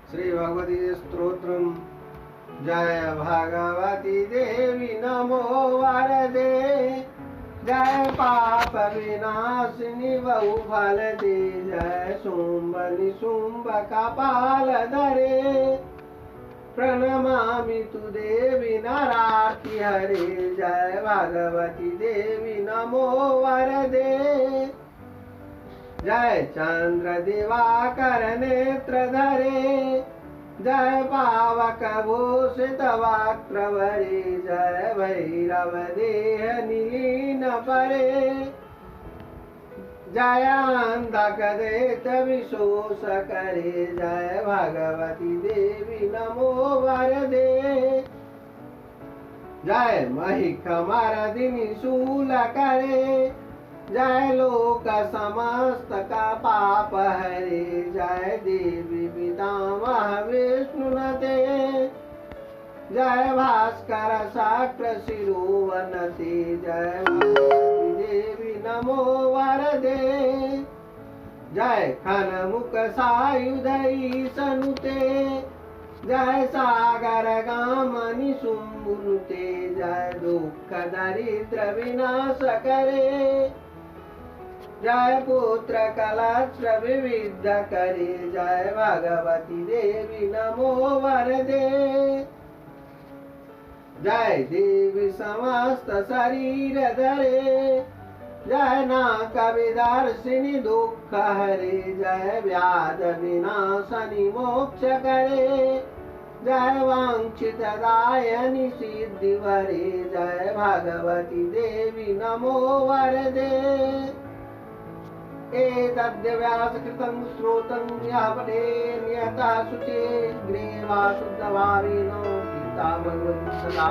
श्री भगवती स्तोत्रम। जय भगवती देवी नमो वरदे, जय पाप विनाशिनी बहु फल दे, जय शुंभ निशुंभ कपाल धरे, प्रणमामि तु देवी नारार्ति हरे। जय भगवती देवी नमो वरदे, जय चंद्र दिवाकर नेत्र धरे, जय पावक भूषित वक्त्रवरे, जय भैरव देह निलीन परे, जय अंधक देत विशोष करे, जय भगवती देवी नमो वरदे, जय महिक मर्दिनी शूल करे, जय लोक समस्त का पाप हरे, जय देवी पितामह विष्णुनते, जय भास्कर शाक्र शिरोवनते, जय भगवती देवी नमो वरदे, जय खनमुख सायुधई सनुते, जय सागर गामनि शुंभुनुते, जय दुख दरिद्र विनाश करे, जय पुत्र कलत्र विविध करे, जय भगवती देवी नमो वरदे, जय देवी समस्त शरीर धरे, जय नाक विदर्शिनी दुख हरे, जय व्याध विनाशनि मोक्ष करे, जय वांछित दायनि सिद्धि वरे, जय भगवती देवी नमो वरदे। एतद्य व्यासकृतं श्रोतं यः पठेत् नियतः शुचे गृहे वा शुद्धभावेन गीता भगवती सदा